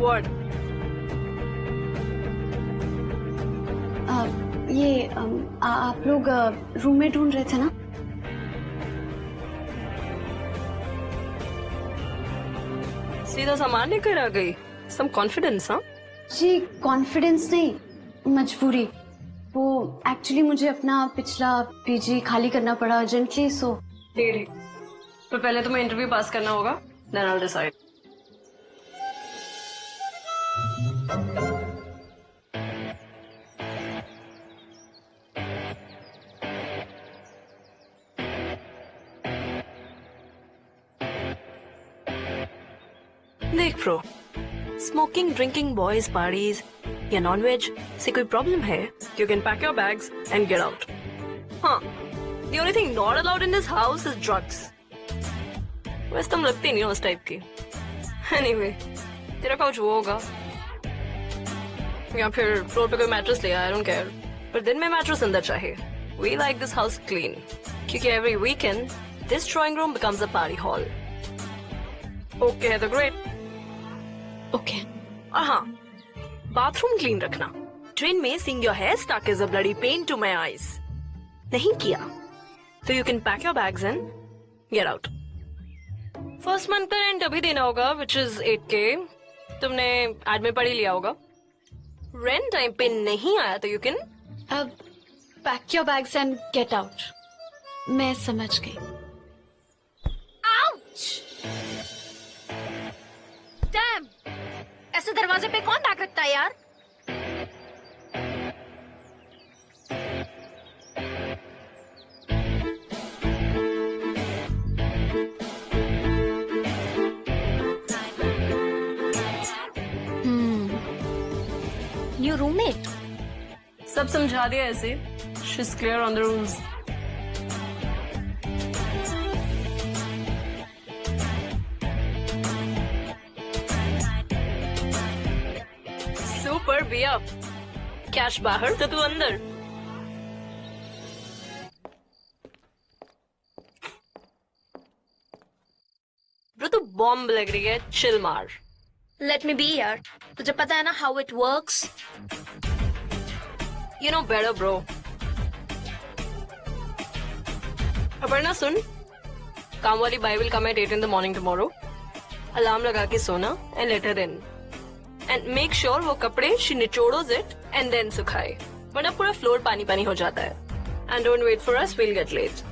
What? आप लोग roommate ढूंढ रहे थे ना? सीधा सामान लेकर आ गई। सम कॉन्फिडेंस, हाँ? जी कॉन्फिडेंस नहीं, मजबूरी। वो एक्चुअली मुझे अपना पिछला पीजी खाली करना पड़ा अर्जेंटली, सो। ठीक। तो पहले तुम्हें इंटरव्यू पास करना होगा, then I'll decide. देख pro, smoking, drinking, boys parties या नॉन वेज से कोई प्रॉब्लम है? You can pack your bags and get out. हाँ, the only thing not allowed in this house is drugs. वैसे तुम लगती नहीं हो उस टाइप की। Anyway, तेरा काउच वो होगा या फिर फ्लोर पे कोई मैट्रेस ले आया, I don't care. पर दिन में मैट्रेस अंदर चाहिए। We like this house clean, क्योंकि every weekend this drawing room becomes a party hall. Okay है तो great. ओके। और हाँ, बाथरूम क्लीन रखना। ट्रेन में seeing your hair stuck is a bloody pain to my eyes. नहीं किया तो you can pack your bags and get out. First month का रेंट अभी देना होगा, which is 8K. तुमने एडमिट पढ़ ही लिया होगा। रेंट टाइम पे नहीं आया तो you can अब pack your bags and get out. मैं समझ गई। डैम! ऐसे दरवाजे पे कौन बैग रखता है यार? New roommate? सब समझा दिया ऐसे। She's clear on the rules. Super be up. Cash बाहर तो तू अंदर। ब्रो तू बॉम्ब लग रही है, चिल मार। लेट मी बी यार, तुझे पता है ना how it works. You know better, bro. Aparna सुन, काम वाली बाई will come at 8 in the morning tomorrow. Alarm लगा के सोना and let her in. And make sure वो कपड़े she निचोड़ोस it and then सुखाए, वरना पूरा फ्लोर पानी पानी हो जाता है. And don't wait for us, we'll get late.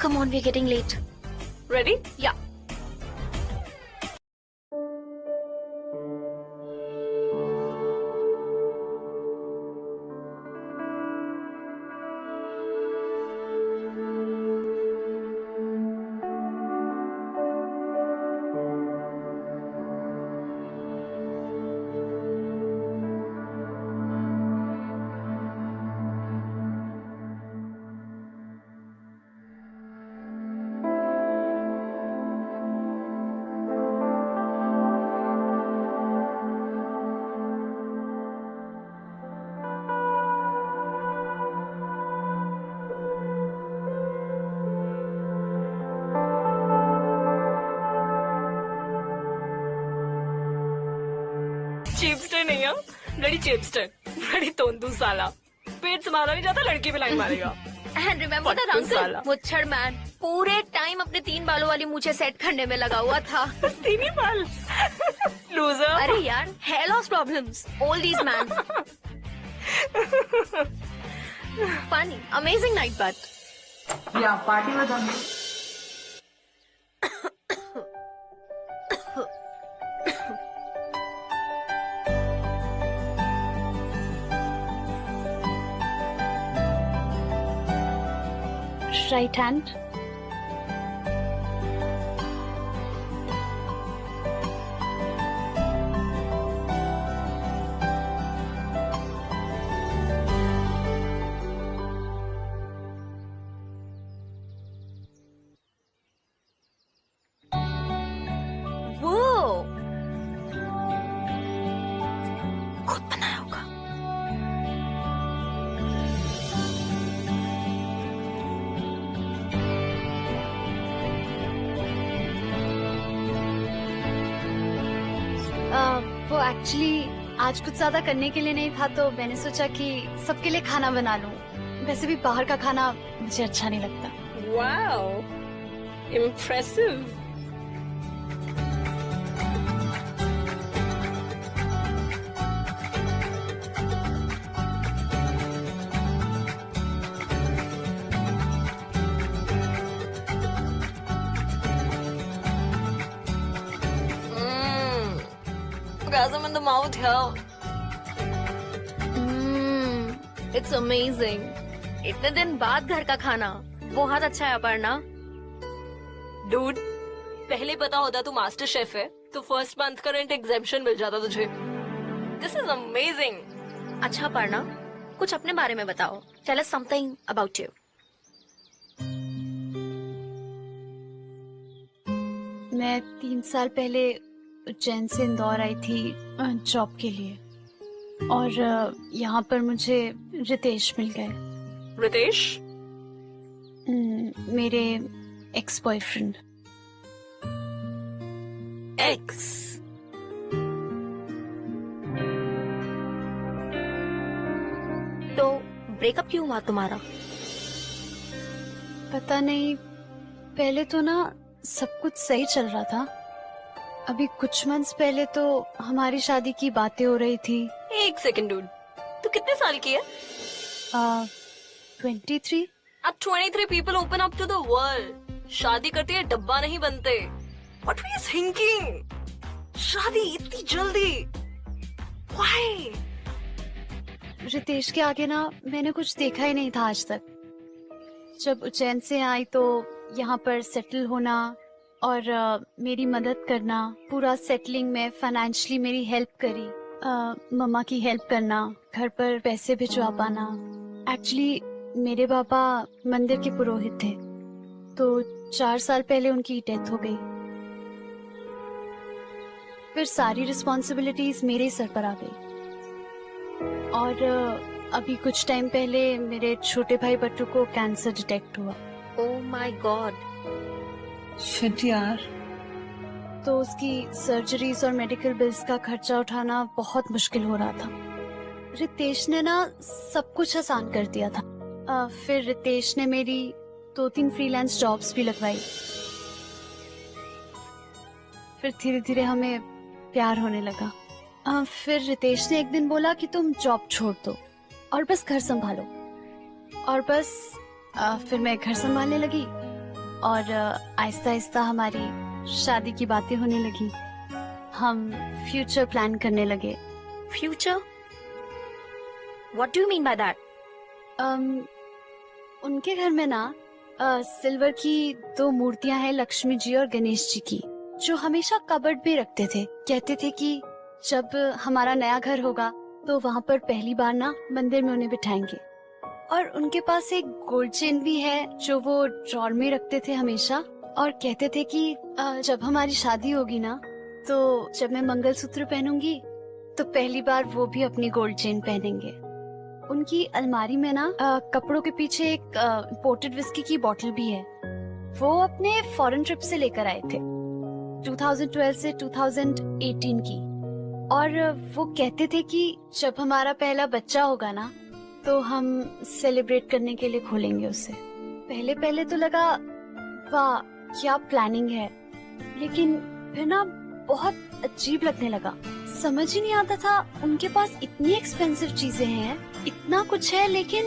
Come on, we're getting late. Ready? Yeah. चीपस्टर नहीं है, ब्लडी चीपस्टर, ब्लडी तोंदू साला। पेट संभाला नहीं जाता, लड़की पे लाइन मारेगा। And remember that uncle, मुच्छड़ man, पूरे टाइम अपने 3 बालों वाली मूछें सेट करने में लगा हुआ था। 3 ही बाल। लूजर। अरे यार, hair loss problems, oldies man. Funny, amazing night, but. Yeah, party was on. Right hand. Whoa! खुद बनाया होगा। एक्चुअली आज कुछ ज्यादा करने के लिए नहीं था, तो मैंने सोचा कि सबके लिए खाना बना लूं। वैसे भी बाहर का खाना मुझे अच्छा नहीं लगता। Wow, impressive. Orgasm in the mouth here. It's amazing. इतने दिन बाद घर का खाना बहुत अच्छा है अपर्णा। Dude, पहले पता होता तू मास्टर शेफ है तो फर्स्ट मंथ का रेंट एग्जेम्पशन मिल जाता तुझे। This is amazing. अच्छा अपर्णा, कुछ अपने बारे में बताओ। Tell us something about you. मैं 3 साल पहले उज्जैन से इंदौर आई थी जॉब के लिए, और यहाँ पर मुझे रितेश मिल गए। रितेश? मेरे एक्स बॉयफ्रेंड। एक्स? तो ब्रेकअप क्यों हुआ तुम्हारा? पता नहीं, पहले तो ना सब कुछ सही चल रहा था। अभी कुछ मंथ्स पहले तो हमारी शादी की बातें हो रही थी। एक सेकंड डूड, तू कितने साल की है? 23। At 23 people open up to the world. शादी करते हैं डब्बा नहीं बनते। What were you thinking? शादी इतनी जल्दी? Why? रितेश के आगे ना मैंने कुछ देखा ही नहीं था आज तक। जब उज्जैन से आई तो यहाँ पर सेटल होना और मेरी मदद करना, पूरा सेटलिंग में फाइनेंशियली मेरी हेल्प करी, मम्मा की हेल्प करना, घर पर पैसे भिजवा पाना। एक्चुअली मेरे पापा मंदिर के पुरोहित थे, तो 4 साल पहले उनकी डेथ हो गई। फिर सारी रिस्पॉन्सिबिलिटीज मेरे ही सर पर आ गई। और अभी कुछ टाइम पहले मेरे छोटे भाई बट्टू को कैंसर डिटेक्ट हुआ। ओह माय गॉड। शिट यार। तो उसकी सर्जरीज और मेडिकल बिल्स का खर्चा उठाना बहुत मुश्किल हो रहा था। रितेश ने ना सब कुछ आसान कर दिया था। फिर रितेश ने मेरी 2-3 फ्रीलांस जॉब्स भी लगवाई। फिर धीरे धीरे हमें प्यार होने लगा। फिर रितेश ने एक दिन बोला कि तुम जॉब छोड़ दो और बस घर संभालो। और बस फिर मैं घर संभालने लगी और आहिस्ता आहिस्ता हमारी शादी की बातें होने लगी। हम फ्यूचर प्लान करने लगे। Future? What do you mean by that? उनके घर में ना सिल्वर की 2 मूर्तियां हैं, लक्ष्मी जी और गणेश जी की, जो हमेशा कबर्ड में रखते थे। कहते थे कि जब हमारा नया घर होगा तो वहाँ पर पहली बार ना मंदिर में उन्हें बिठाएंगे। और उनके पास एक गोल्ड चेन भी है जो वो ड्रॉर में रखते थे हमेशा, और कहते थे कि जब हमारी शादी होगी ना, तो जब मैं मंगलसूत्र पहनूंगी तो पहली बार वो भी अपनी गोल्ड चेन पहनेंगे। उनकी अलमारी में ना कपड़ों के पीछे एक इम्पोर्टेड विस्की की बोतल भी है। वो अपने फॉरेन ट्रिप से लेकर आए थे, 2012 से 2018 की। और वो कहते थे कि जब हमारा पहला बच्चा होगा ना, तो हम सेलिब्रेट करने के लिए खोलेंगे उसे। पहले पहले तो लगा वाह क्या प्लानिंग है, लेकिन फिर ना बहुत अजीब लगने लगा। समझ ही नहीं आता था, उनके पास इतनी एक्सपेंसिव चीजें हैं, इतना कुछ है, लेकिन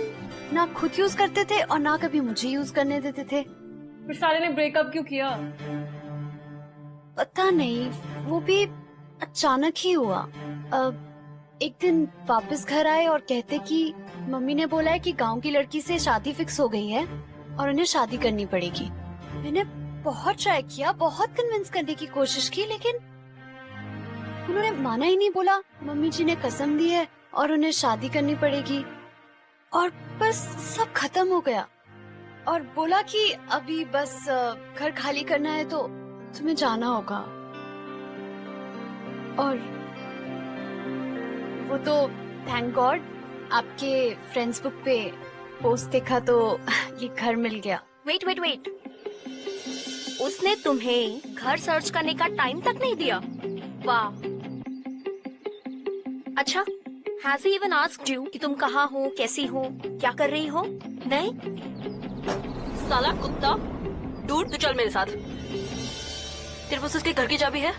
ना खुद यूज करते थे और ना कभी मुझे यूज करने देते थे। फिर साले ने ब्रेकअप क्यों किया? पता नहीं, वो भी अचानक ही हुआ। एक दिन वापस घर आए और कहते कि मम्मी ने बोला है कि गांव की लड़की से शादी फिक्स हो गई है और उन्हें शादी करनी पड़ेगी। मैंने बहुत ट्राई किया, बहुत कन्विंस करने की कोशिश की, लेकिन उन्होंने माना ही नहीं। बोला मम्मी जी ने कसम दी है और उन्हें शादी करनी पड़ेगी, और बस सब खत्म हो गया। और बोला कि अभी बस घर खाली करना है तो तुम्हें जाना होगा। और वो तो थैंक गॉड आपके फ्रेंड्स बुक पे पोस्ट देखा तो ये घर मिल गया। वेट वेट वेट, उसने तुम्हें घर सर्च करने का टाइम तक नहीं दिया? वाह, अच्छा, has he even asked you कि तुम कहाँ हो, कैसी हो, क्या कर रही हो? नहीं? साला कुत्ता, डूड तू चल मेरे साथ। तेरे पास उसके घर की चाबी है?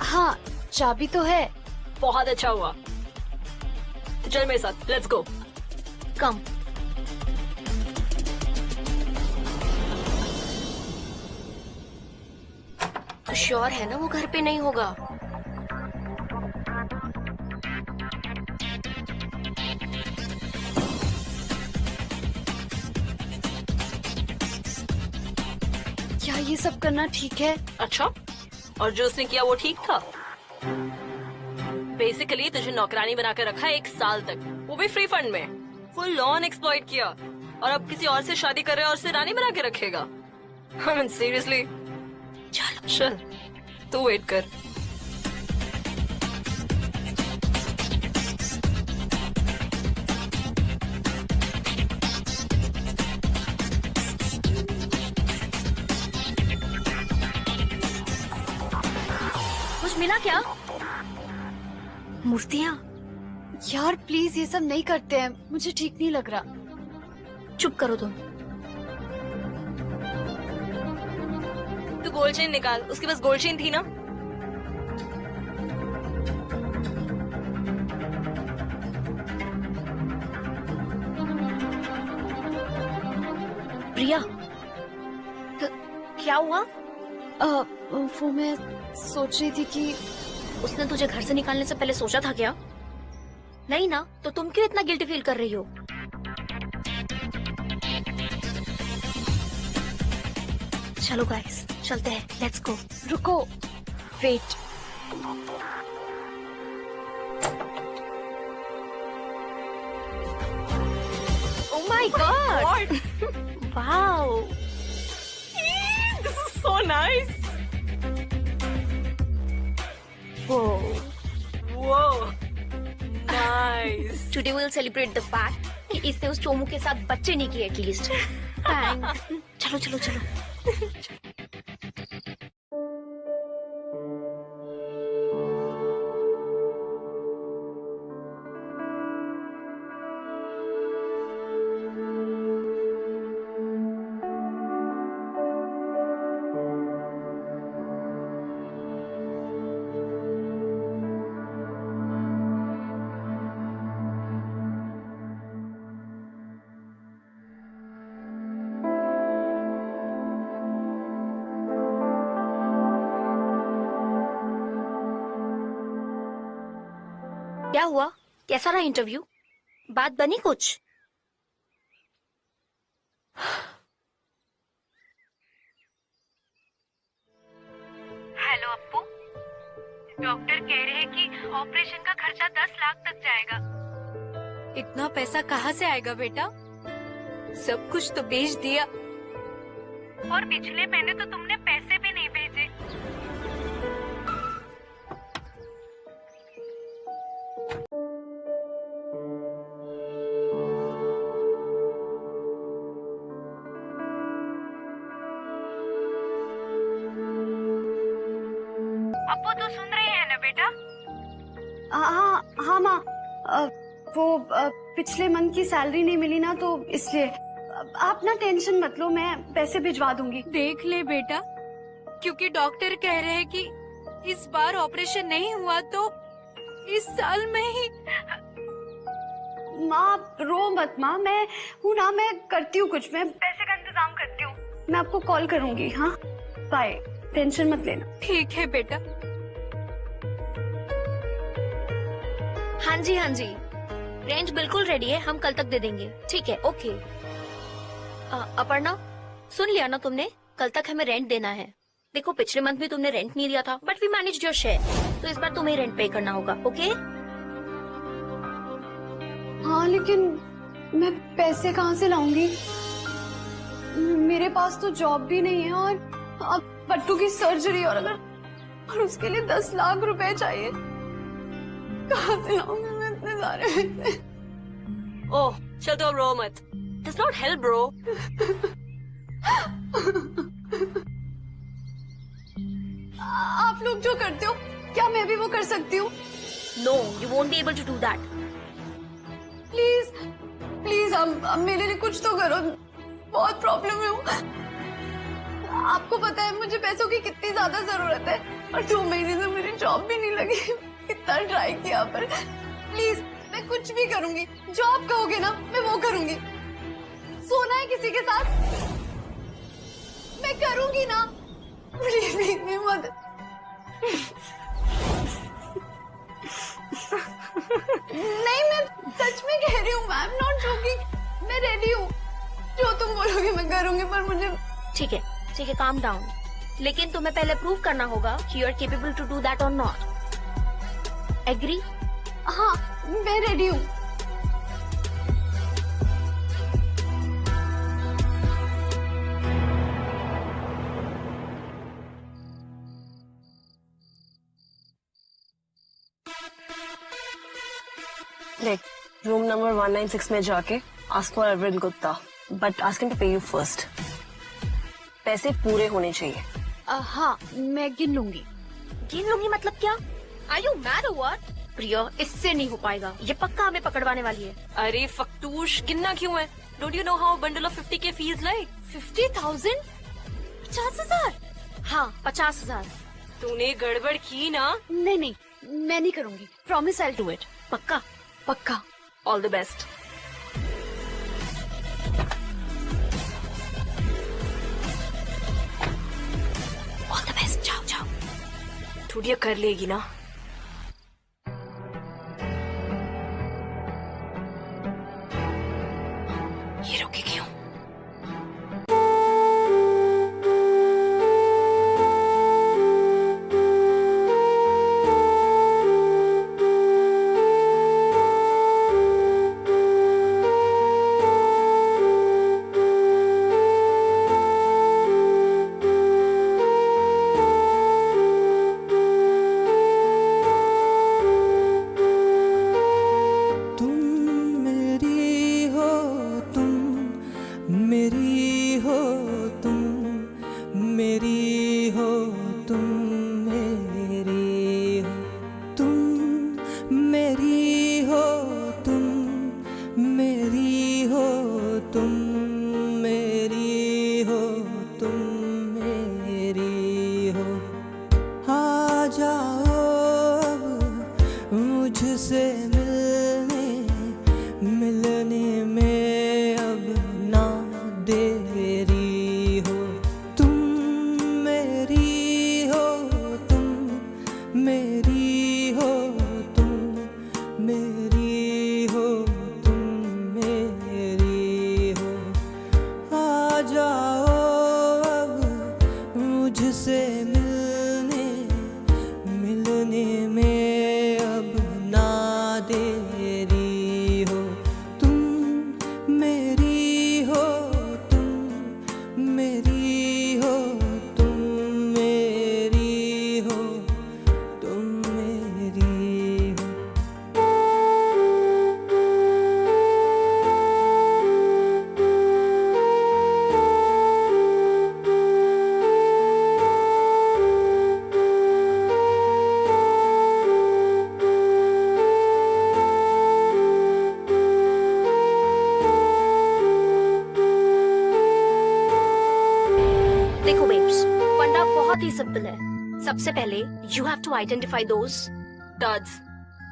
हाँ, चाबी तो है। बहुत अच्छा हुआ, तो चल मेरे साथ, लेट्स गो। कम। तो श्योर है ना वो घर पे नहीं होगा? क्या ये सब करना ठीक है? अच्छा, और जो उसने किया वो ठीक था? बेसिकली तुझे नौकरानी बना के रखा है 1 साल तक, वो भी फ्री फंड में, फुल ऑन एक्सप्लॉइट किया, और अब किसी और से शादी कर रहा है और उसे रानी बना के रखेगा? I mean, seriously? चल तू वेट कर। कुछ मिला क्या? मूर्तियाँ? यार प्लीज ये सब नहीं करते हैं, मुझे ठीक नहीं लग रहा। चुप करो तुम। तू गोल्ड चेन निकाल, उसके पास गोल्ड चेन थी ना? प्रिया, क्या हुआ? वो मैं सोच रही थी कि उसने तुझे घर से निकालने से पहले सोचा था क्या? नहीं ना, तो तुम क्यों इतना गिल्टी फील कर रही हो? चलो गाइस, चलते हैं, लेट्स गो। रुको, wait. Oh my god, wow, This is so nice. Whoa, nice. Today will celebrate the fact कि इसने उस चोमू के साथ बच्चे नहीं किए एटलीस्ट। चलो चलो चलो। क्या हुआ? कैसा रहा इंटरव्यू? बात बनी कुछ? हेलो अप्पू, डॉक्टर कह रहे हैं कि ऑपरेशन का खर्चा 10 लाख तक जाएगा। इतना पैसा कहाँ से आएगा बेटा? सब कुछ तो बेच दिया। और पिछले महीने तो तुमने पैसे भी नहीं भेजे। अप्पू तू सुन रही है ना बेटा? हाँ माँ, वो पिछले मंथ की सैलरी नहीं मिली ना, तो इसलिए आप ना टेंशन मत लो, मैं पैसे भिजवा दूंगी। देख ले बेटा, क्योंकि डॉक्टर कह रहे हैं कि इस बार ऑपरेशन नहीं हुआ तो इस साल में ही। माँ रो मत माँ, मैं हूँ ना, मैं करती हूँ कुछ, मैं पैसे का इंतजाम करती हूँ, मैं आपको कॉल करूंगी। हाँ बाय, टेंशन मत लेना। ठीक है बेटा। हाँ जी हाँ जी, रेंज बिल्कुल रेडी है, हम कल तक दे देंगे। ठीक है, ओके। अपर्णा, सुन लिया ना तुमने? कल तक हमें रेंट देना है। देखो पिछले मंथ भी तुमने रेंट नहीं दिया था, but we managed your share, तो इस बार तुम्हें रेंट पे करना होगा, ओके? हाँ लेकिन मैं पैसे कहाँ से लाऊंगी? मेरे पास तो जॉब भी नहीं है, और अब पट्टू की सर्जरी, और उसके लिए 10 लाख रुपए चाहिए। कहाँ से लाऊंगी मैं इतने सारे पैसे? ओह चल तो अब रो मत, does not help bro. आप लोग जो करते हो, क्या मैं भी वो कर सकती हूँ? No, you won't be able to do that. Please please अब मेरे लिए कुछ तो करो, बहुत प्रॉब्लम में हूँ। आपको पता है मुझे पैसों की कितनी ज्यादा जरूरत है और 2 महीने से मेरी जॉब भी नहीं लगी। कितना ट्राई किया पर प्लीज मैं कुछ भी करूंगी, जो आप कहोगे ना मैं वो करूंगी। सोना है किसी के साथ मैं करूंगी ना, प्लीज मेरी मदद। नहीं मैं सच में कह रही हूँ, आई एम नॉट जोकिंग। मैं रेडी हूँ, जो तुम बोलोगे मैं करूंगी, पर मुझे ठीक है, काम डाउन। लेकिन तुम्हें पहले प्रूव करना होगा कि you are capable to do that और नॉट। एग्री? हाँ मैं रेडी हूँ। देख, रूम नंबर 196 में जाके ask for Arvind Gupta, but ask him to pay you first. पैसे पूरे होने चाहिए। हाँ मैं गिन लूंगी। गिन लूंगी मतलब क्या? आर यू मैड और व्हाट? प्रिया, इससे नहीं हो पाएगा, ये पक्का हमें पकड़वाने वाली है। अरे फक्तूश, गिनना क्यों है? Don't you know how bundle of 50K fees like? 50,000? 50,000? हाँ 50,000। तूने गड़बड़ की ना? नहीं नहीं मैं नहीं करूंगी, प्रॉमिस आई डू इट। पक्का? पक्का। All the best. All the best, जाओ जाओ। टूटिया कर लेगी ना? ये रुकी क्यों? मुझसे मिलने में अब ना देरी हो। तुम मेरी हो, तुम मेरी हो, तुम मेरी हो, तुम मेरी हो। आ जाओ अब मुझसे मिलने में अब ना देरी हो। तुम मेरी हो, तुम मेरी हो, तुम मेरी हो, तुम मेरी हो। देखो बेब्स, फंडा बहुत ही सिंपल है। सबसे पहले you have to identify those dudes.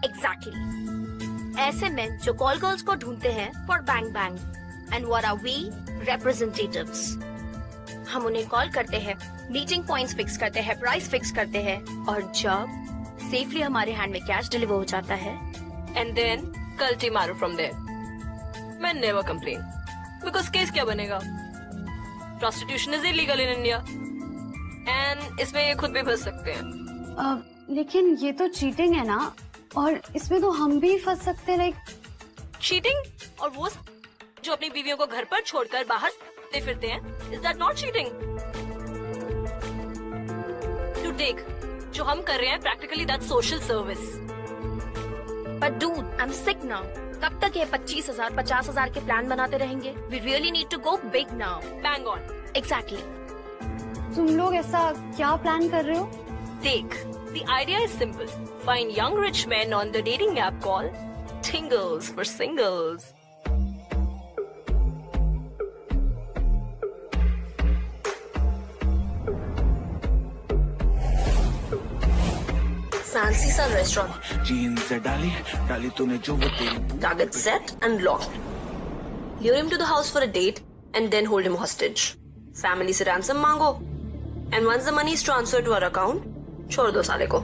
Exactly, ऐसे में जो कॉल गर्ल्स को ढूंढते हैं for bang bang. And what are we? Representatives. हम उन्हें कॉल करते हैं, मीटिंग पॉइंट्स फिक्स करते हैं, प्राइस फिक्स करते हैं, और जब सेफली हमारे हैंड में कैश डिलीवर हो जाता है, एंड देन कल्टी मारो फ्रॉम देयर। मैं नेवर कंप्लेन, बिकॉज केस क्या बनेगा? Prostitution is illegal in India and इसमें ये खुद भी फंस सकते हैं। लेकिन ये तो चीटिंग है ना, और इसमें तो हम भी फंस सकते हैं। Like cheating? और वो जो अपनी बीवियों को घर पर छोड़कर बाहर फिरते हैं, इज दैट नॉट चीटिंग? तू देख, जो हम कर रहे हैं practically that social service. But dude, I am sick now. कब तक ये 25,000 50,000 के प्लान बनाते रहेंगे? We really need to go big now. Bang on. Exactly. तुम लोग ऐसा क्या प्लान कर रहे हो? देख, The idea is simple. Find young rich men on the dating app called Tingles for Singles. Fancy सा restaurant. जीन्स डाली तूने जो वो तेरी Target set and locked. Lure him to the house for a date and then hold him hostage. Family से ransom मांगो. And once the money is transferred to our account, छोड़ दो साले को.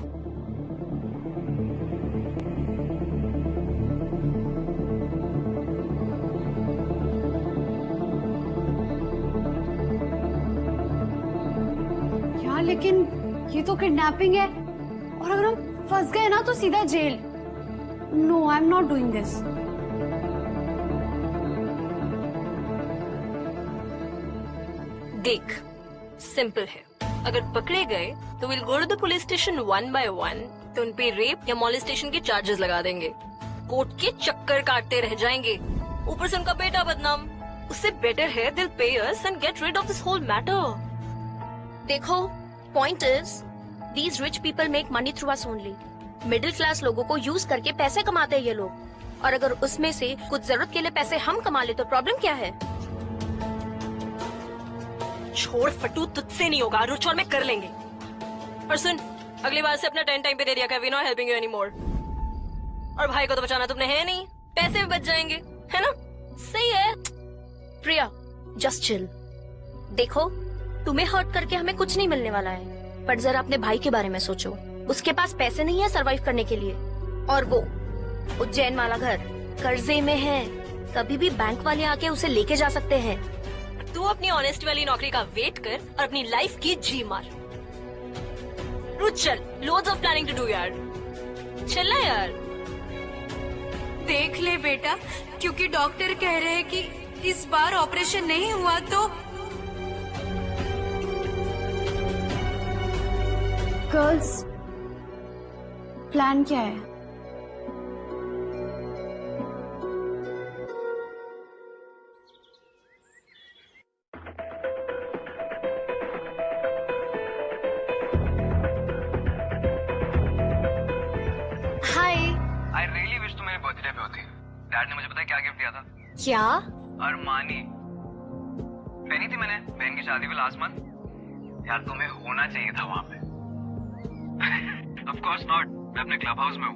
यार लेकिन ये तो किडनैपिंग है, और अगर हम फंस गए ना तो सीधा जेल. No, I am not doing this. देख, सिंपल है. अगर पकड़े गए तो will go to the police station one by one. तो उन पे रेप या मॉलेस्टेशन के चार्जेस लगा देंगे. कोर्ट के चक्कर काटते रह जाएंगे. ऊपर से उनका बेटा बदनाम. उससे बेटर है दिल पे us and get rid of this whole matter. देखो, point is these rich people make money through us only. Middle class लोगों को यूज करके पैसे कमाते हैं ये लोग. और अगर उसमें से कुछ जरूरत के लिए पैसे हम कमा ले तो प्रॉब्लम क्या है? छोड़ फटू, तुझसे नहीं होगा. रुच और मैं कर लेंगे. और सुन, अगली बार से अपना 10 टाइम पे दे दिया. We not helping you any more. और भाई को तो बचाना तुमने है नहीं. पैसे भी बच जाएंगे, है ना? सही है. प्रिया, जस्ट चिल. देखो, तुम्हें हर्ट करके हमें कुछ नहीं मिलने वाला है. पर जरा अपने भाई के बारे में सोचो. उसके पास पैसे नहीं है सरवाइव करने के लिए. और वो उज्जैन वाला घर कर्जे में है. कभी भी बैंक वाले आके उसे लेके जा सकते हैं. तू अपनी ऑनेस्ट वाली नौकरी का वेट कर और अपनी लाइफ की जी मार. रुच चल, loads of planning to do यार. चल ना यार. देख ले बेटा, क्योंकि डॉक्टर कह रहे हैं कि इस बार ऑपरेशन नहीं हुआ तो गर्ल्स, प्लान क्या है? हाय. आई रियली विश तुम मेरे बर्थडे पे होती. डैड ने मुझे पता है क्या गिफ्ट दिया था? क्या? अरमानी पहनी थी मैंने बहन की शादी में लास्ट मंथ. यार तुम्हें होना चाहिए था वहां पे. Of course not. मैं अपने क्लब हाउस में हूँ.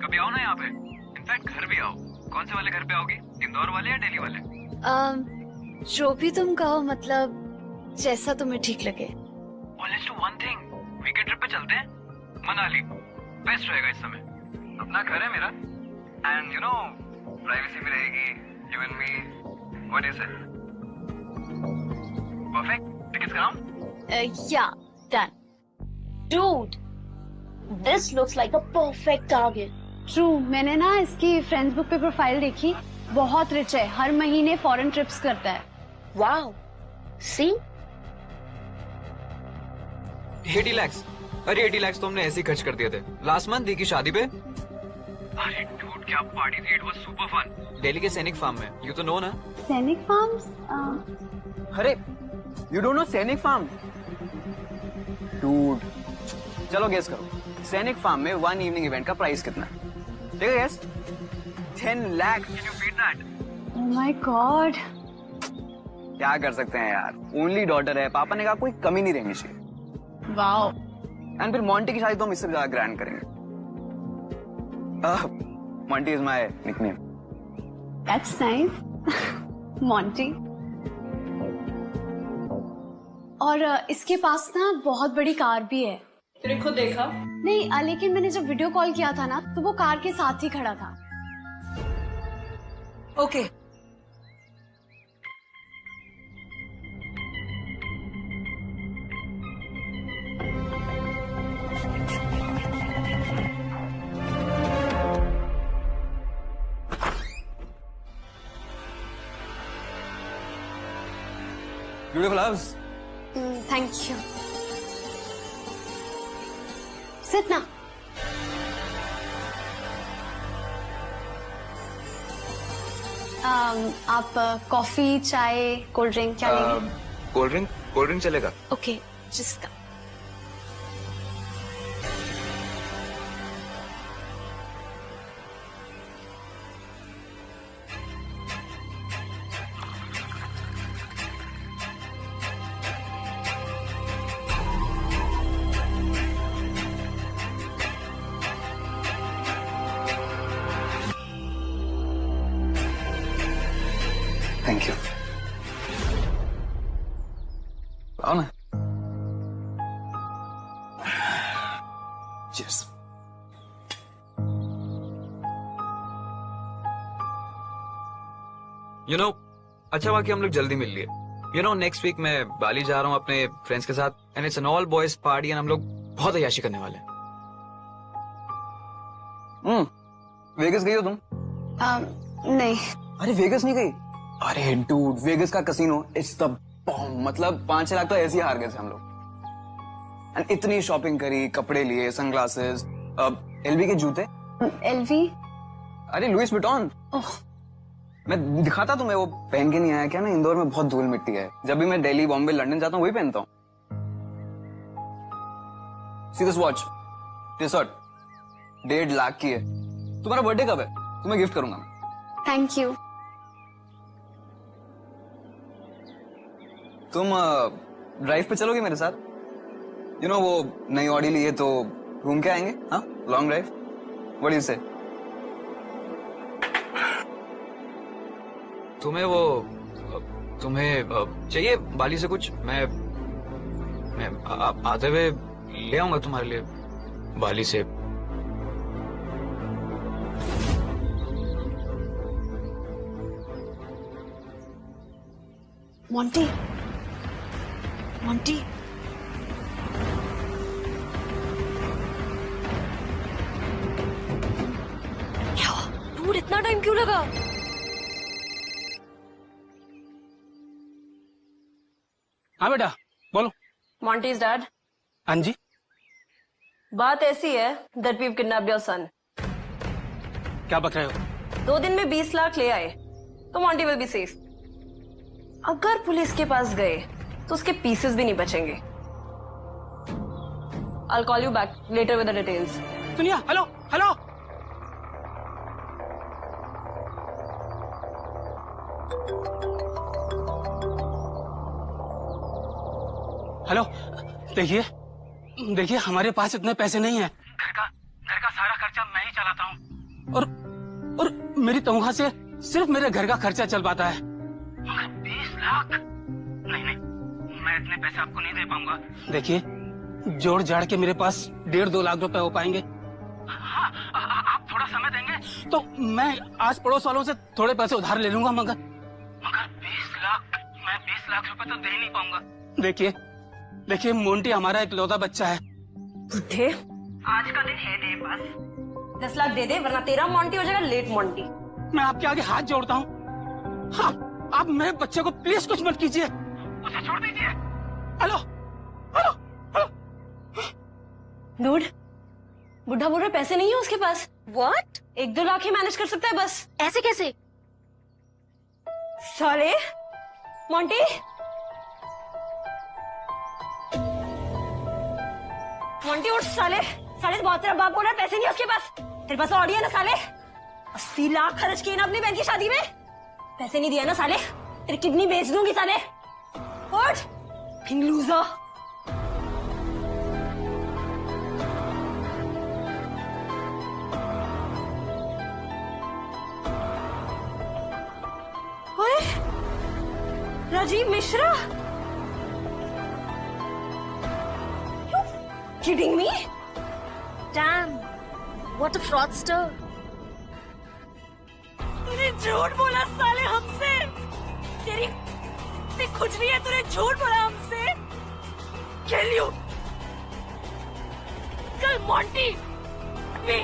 कभी आओ ना यहाँ पे. इनफैक्ट घर भी आओ. कौन से वाले घर पे आओगी? इंदौर वाले या दिल्ली वाले? जो भी तुम कहो, मतलब जैसा तुम्हें ठीक लगे. और let's do one thing. Weekend trip पे चलते हैं. मनाली बेस्ट रहेगा इस समय. अपना घर है मेरा. एंड यू नो प्राइवेसी भी रहेगी. You and me. What is it? Perfect. Tickets कराऊं? Yeah, done. Dude, this looks like a perfect target. True. मैंने ना इसकी फ्रेंड्स बुक पे प्रोफाइल देखी. बहुत रिच है. हर महीने फॉरेन ट्रिप्स करता है. Wow. See? 80 lakhs. अरे 80 lakhs तो हमने ऐसे ही खर्च कर दिए थे लास्ट मंथ दी की शादी पे. अरे डूड क्या पार्टी थी. It was super fun. Delhi के सैनिक फार्म में. यू तो नो ना? सैनिक फार्म्स? अरे you don't know Sainik farm? Dude चलो गेस करो. सैनिक फार्म में वन इवनिंग इवेंट का प्राइस कितना है? ठीक है, guess. 10 lakh. Can you beat that? Oh my god. क्या कर सकते हैं यार. ओनली डॉटर है. पापा ने कहा कोई कमी नहीं रहनी चाहिए. वाओ. एंड फिर मॉन्टी की शादी तो हम इससे ज्यादा ग्रैंड करेंगे. Monty is my nickname. That's nice. Monty. और इसके पास ना बहुत बड़ी कार भी है. तेरे खुद देखा? नहीं, लेकिन मैंने जब वीडियो कॉल किया था ना तो वो कार के साथ ही खड़ा था. Okay. Beautiful house. Thank you. Sit ना. आप कॉफी, चाय, कोल्ड ड्रिंक क्या लेंगे? कोल्ड ड्रिंक चलेगा. ओके, जिसका. Thank you. आओ ना। Cheers. You know, अच्छा हुआ कि हम लोग जल्दी मिल लिए। You know, next week मैं बाली जा रहा हूँ अपने फ्रेंड्स के साथ and it's an all boys party and हम लोग बहुत अय्याशी करने वाले हैं। वेगस गई हो तुम? नहीं। अरे वेगस नहीं गई? अरे डूड, वेगस का कसिनो इट्स द बॉम्ब। मतलब 5-6 लाख तो ऐसे ही हार गए थे हम लोग। एंड इतनी शॉपिंग करी, कपड़े लिए, सनग्लासेस, एलवी के जूते। एलवी? अरे लुइस विटॉन। मैं दिखाता तुम्हें, वो पहन के नहीं आया क्या ना, इंदौर में बहुत धूल मिट्टी है। जब भी मैं दिल्ली, बॉम्बे, लंदन जाता हूँ वही पहनता हूँ। See this watch, t-shirt 1.5 lakh की है। तुम्हारा बर्थडे कब है? तुम्हें गिफ्ट करूंगा मैं। Thank you. तुम ड्राइव पे चलोगे मेरे साथ? यू नो वो नई ऑडी ली है तो घूम के आएंगे। हाँ, long drive. What do you से? तुम्हें चाहिए बाली से कुछ? मैं आते हुए ले आऊंगा तुम्हारे लिए बाली से। मोंटी, मोंटी, क्या डूड, इतना टाइम क्यों लगा? हाँ बेटा बोलो। Monty's dad, हाँ जी। बात ऐसी है that we've kidnapped your son. क्या बक रहे हो? 2 दिन में 20 लाख ले आए तो Monty will be safe. अगर पुलिस के पास गए तो उसके पीसेस भी नहीं बचेंगे। I'll call you back later with the details. सुनिए, हेलो हेलो। हेलो, देखिए हमारे पास इतने पैसे नहीं हैं। घर का सारा खर्चा मैं ही चलाता हूँ और मेरी तनख्वाह से सिर्फ मेरे घर का खर्चा चल पाता है। मगर 20 लाख? नहीं, मैं इतने पैसे आपको नहीं दे पाऊंगा। देखिए, जोड़ जाड़ के मेरे पास 1.5-2 लाख रुपए हो पाएंगे। हाँ, आप थोड़ा समय देंगे तो मैं आस पड़ोस वालों से थोड़े पैसे उधार ले लूंगा। मगर 20 लाख, मैं 20 लाख रुपए तो दे ही नहीं पाऊंगा। देखिए मोंटी हमारा इकलौता बच्चा है। बुढ़े, आज का दिन है तेरे पास। 10 लाख दे दे वरना तेरा मोंटी हो जाएगा लेट मोंटी। मैं आपके आगे हाथ जोड़ता हूँ। हाँ, आप मेरे बच्चे को प्लीज कुछ मत कीजिए, उसे छोड़ दीजिए। Hello hello hello. डूड, बुढ़ा बोल रहा पैसे नहीं है उसके पास। What? 1-2 लाख ही मैनेज कर सकता है बस। ऐसे कैसे? साले, मोंटी, मोंटी उठ साले। बहुत तेरा बाप बोल रहा है पैसे नहीं है उसके पास। तेरे पास ऑडी है ना साले? 80 लाख खर्च किए ना अपनी बहन की शादी में। पैसे नहीं दिया ना साले, तेरी किडनी बेच दूंगी साले। उठ, किंग लूजर। ओए, Rajiv Mishra. Kidding me? Damn, what a fraudster. तूने झूठ बोला साले हमसे। तेरी खुजली है, तूने झूठ बोला हमसे। Kill you. कल मोंटी में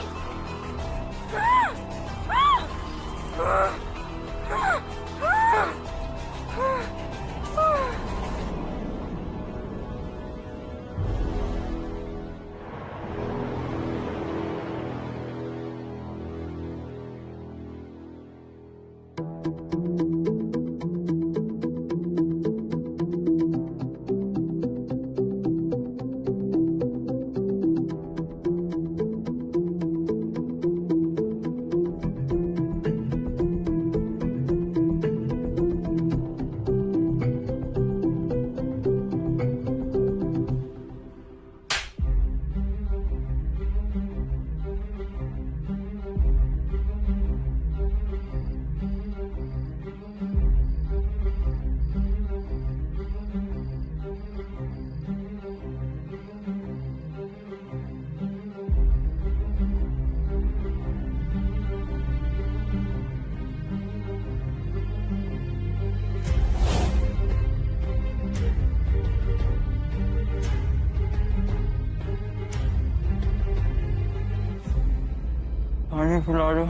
पानी पिला दो।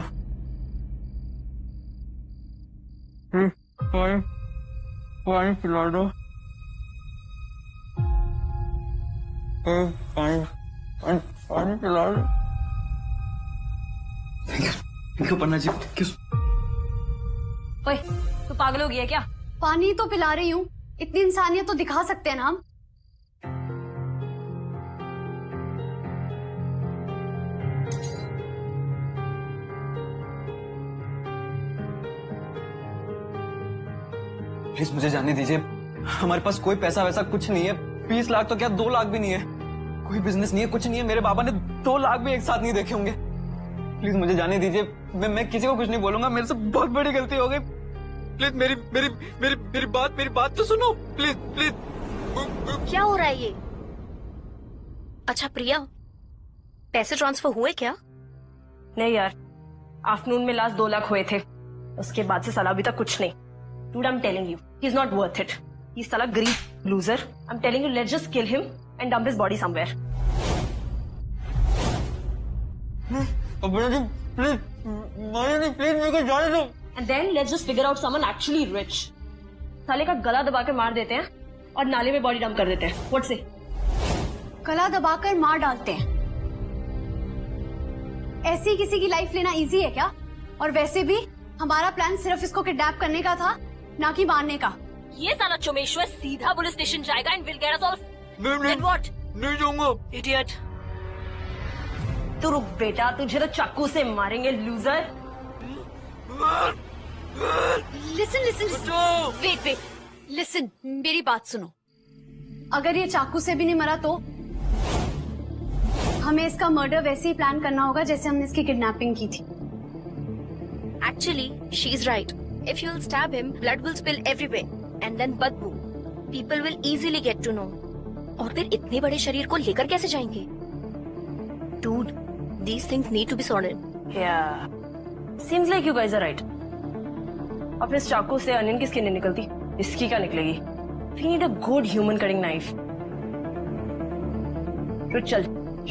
पानी पानी पिला दो। पानी पानी पानी पिला दो। थैंक यू पन्ना जी। ओए, तू पागल हो गया क्या? पानी तो पिला रही हूँ, इतनी इंसानियत तो दिखा सकते हैं ना हम। प्लीज मुझे जाने दीजिए, हमारे पास कोई पैसा वैसा कुछ नहीं है। 20 लाख तो क्या 2 लाख भी नहीं है। कोई बिजनेस नहीं है, कुछ नहीं है। मेरे बाबा ने 2 लाख भी एक साथ नहीं देखे होंगे। प्लीज मुझे जाने दीजिए, मैं किसी को कुछ नहीं बोलूंगा। मेरे से बहुत बड़ी गलती हो गई। प्लीज मेरी मेरी मेरी मेरी बात तो सुनो प्लीज प्लीज। क्या हो रहा है ये? अच्छा प्रिया, पैसे ट्रांसफर हुए क्या? नहीं यार, आफ्टरनून में लास्ट 2 लाख हुए थे, उसके बाद से साला अभी तक कुछ नहीं। Dude, I'm telling you, he's not worth it. He's साला गरीब loser. I'm telling you, let's just kill him and dump his body somewhere. Please मेरे को जाने दो। And then let's just figure out someone actually rich. साले का गला दबा के मार देते हैं और नाले में बॉडी डंप कर देते हैं। What say? गला दबाकर मार डालते हैं। ऐसी किसी की लाइफ लेना इजी है क्या? और वैसे भी हमारा प्लान सिर्फ इसको किडनैप करने का था, ना कि मारने का। ये साला चुमेश्वर सीधा पुलिस स्टेशन जाएगा and will get us all. Then what? नहीं जाऊंगा। Idiot. तू रुक बेटा, तुझे तो चाकू से मारेंगे loser. Listen listen, wait wait, listen, मेरी बात सुनो। अगर ये चाकू से भी नहीं मरा तो हमें इसका मर्डर वैसे ही प्लान करना होगा जैसे हमने इसकी किडनैपिंग की थी। Actually, she's right. If you'll stab him, blood will spill everywhere, and then बदबू. People will easily get to know. और फिर इतने बड़े शरीर को लेकर कैसे जाएंगे? Dude, these things need to be sorted. Yeah. Seems like you guys are right. अब इस चाकू से अनियन की स्किन नहीं निकलती, इसकी क्या निकलेगी? We need a good human cutting knife. तो चल,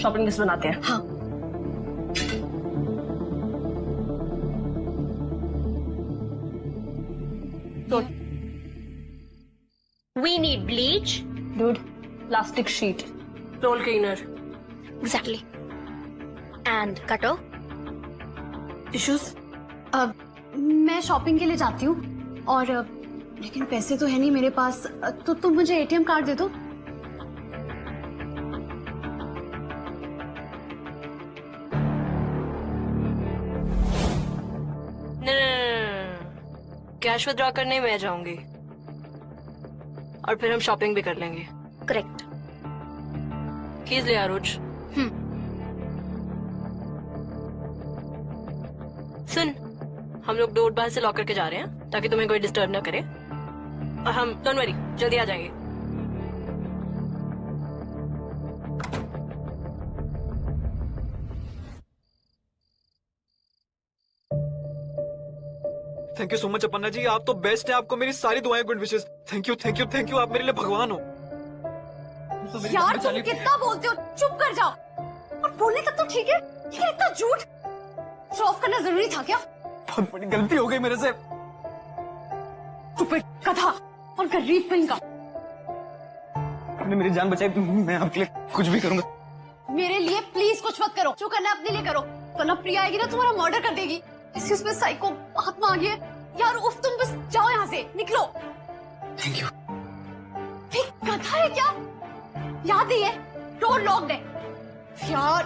शॉपिंग लिस्ट बनाते हैं। हाँ. तो We need bleach. dude, plastic sheet, roll cleaner, Exactly. And cutter. tissues. अब मैं शॉपिंग के लिए जाती हूँ और लेकिन पैसे तो है नहीं मेरे पास, तो तुम मुझे एटीएम कार्ड दे दो। कैश विथड्रॉ करने मैं जाऊंगी और फिर हम शॉपिंग भी कर लेंगे। Correct. कीज ले आरुज। सुन, हम लोग डोर बाहर से लॉक करके जा रहे हैं ताकि तुम्हें कोई डिस्टर्ब ना करे, और हम डोंट वरी जल्दी आ जाएंगे। Thank you so much Aparna ji, आप तो बेस्ट है। आपको मेरी सारी दुआएं, good wishes. Thank you thank you thank you, आप मेरे लिए भगवान हो। यार तुम कितना बोलते हो, चुप कर जाओ। और बोलने तक तो ठीक है, लेकिन इतना झूठ शो ऑफ करना जरूरी था क्या? बहुत बड़ी गलती हो गई मेरे से। चुप कथा और गरीब कहीं का। आपने मेरी जान बचाई, मैं आपके लिए कुछ भी करूंगा। मेरे लिए प्लीज कुछ मत करो, जो करना है अपने लिए करो, वरना प्रिया आएगी ना तुम्हारा मर्डर कर देगी। इसके उसमें साइको आत्मा आ गई है। यार उफ, तुम बस जाओ यहाँ से, निकलो। Thank you. एक कथा है क्या? याद नहीं है, डोर लॉक्ड है। यार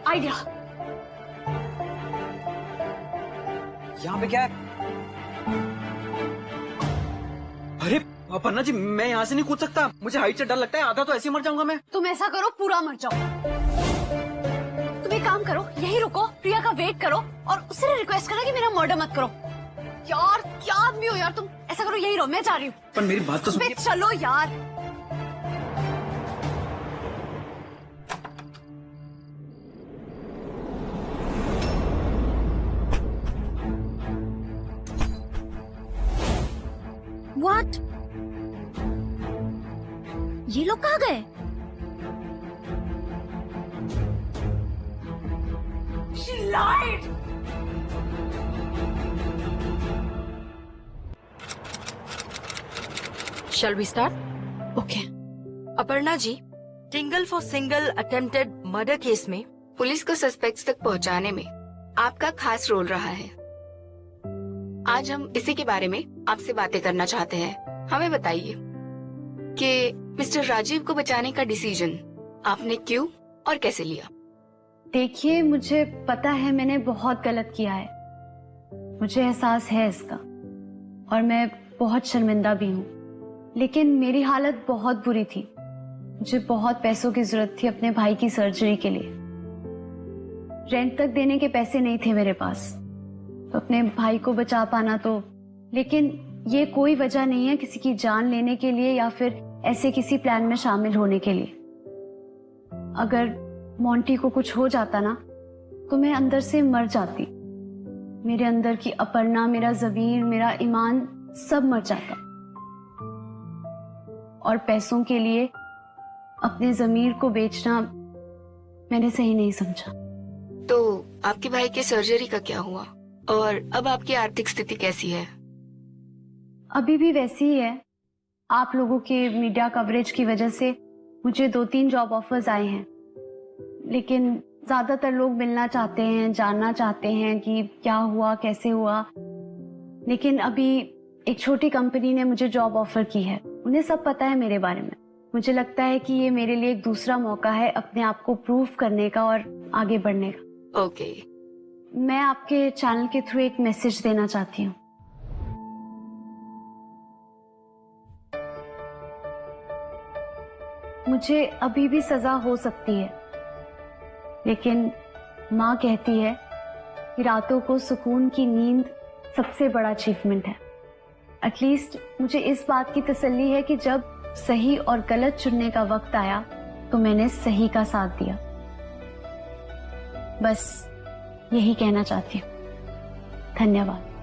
आइडिया। यहाँ पे क्या है? अरे अपन्ना जी, मैं यहाँ से नहीं कूद सकता, मुझे हाइट से डर लगता है। आधा तो ऐसे ही मर जाऊंगा मैं। तुम ऐसा करो, पूरा मर जाओ। तुम एक काम करो, यही रुको, प्रिया का वेट करो और उससे रिक्वेस्ट करना कि मेरा मर्डर मत करो। यार क्या आदमी हो यार तुम, ऐसा करो यही रहो, मैं जा रही हूँ। पर मेरी बात तो सुनिए। चलो यार। What? ये लोग कहाँ गए? She lied! Shall we start? Okay. Aparna ji, tingle for single attempted murder case में पुलिस को सस्पेक्ट्स तक पहुंचाने में आपका खास रोल रहा है। आज हम इसी के बारे में आपसे बातें करना चाहते हैं। हमें बताइए कि मिस्टर राजीव को बचाने का डिसीजन आपने क्यों और कैसे लिया? देखिए, मुझे पता है मैंने बहुत गलत किया है, मुझे एहसास है इसका, और मैं बहुत शर्मिंदा भी हूँ। लेकिन मेरी हालत बहुत बुरी थी, मुझे बहुत पैसों की जरूरत थी अपने भाई की सर्जरी के लिए। रेंट तक देने के पैसे नहीं थे मेरे पास, तो अपने भाई को बचा पाना तो, लेकिन ये कोई वजह नहीं है किसी की जान लेने के लिए या फिर ऐसे किसी प्लान में शामिल होने के लिए। अगर मोंटी को कुछ हो जाता ना तो मैं अंदर से मर जाती। मेरे अंदर की अपर्णा, मेरा ज़मीर, मेरा ईमान सब मर जाता। और पैसों के लिए अपने ज़मीर को बेचना मैंने सही नहीं समझा। तो आपके भाई के सर्जरी का क्या हुआ और अब आपकी आर्थिक स्थिति कैसी है? अभी भी वैसी ही है। आप लोगों के मीडिया कवरेज की वजह से मुझे 2-3 जॉब ऑफर्स आए हैं, लेकिन ज्यादातर लोग मिलना चाहते हैं, जानना चाहते हैं कि क्या हुआ, कैसे हुआ। लेकिन अभी एक छोटी कंपनी ने मुझे जॉब ऑफर की है, उन्हें सब पता है मेरे बारे में। मुझे लगता है कि ये मेरे लिए एक दूसरा मौका है अपने आप को प्रूव करने का और आगे बढ़ने का। ओके। मैं आपके चैनल के थ्रू एक मैसेज देना चाहती हूँ। मुझे अभी भी सजा हो सकती है, लेकिन माँ कहती है कि रातों को सुकून की नींद सबसे बड़ा अचीवमेंट है। एटलीस्ट मुझे इस बात की तसल्ली है कि जब सही और गलत चुनने का वक्त आया तो मैंने सही का साथ दिया। बस यही कहना चाहती हूँ। धन्यवाद।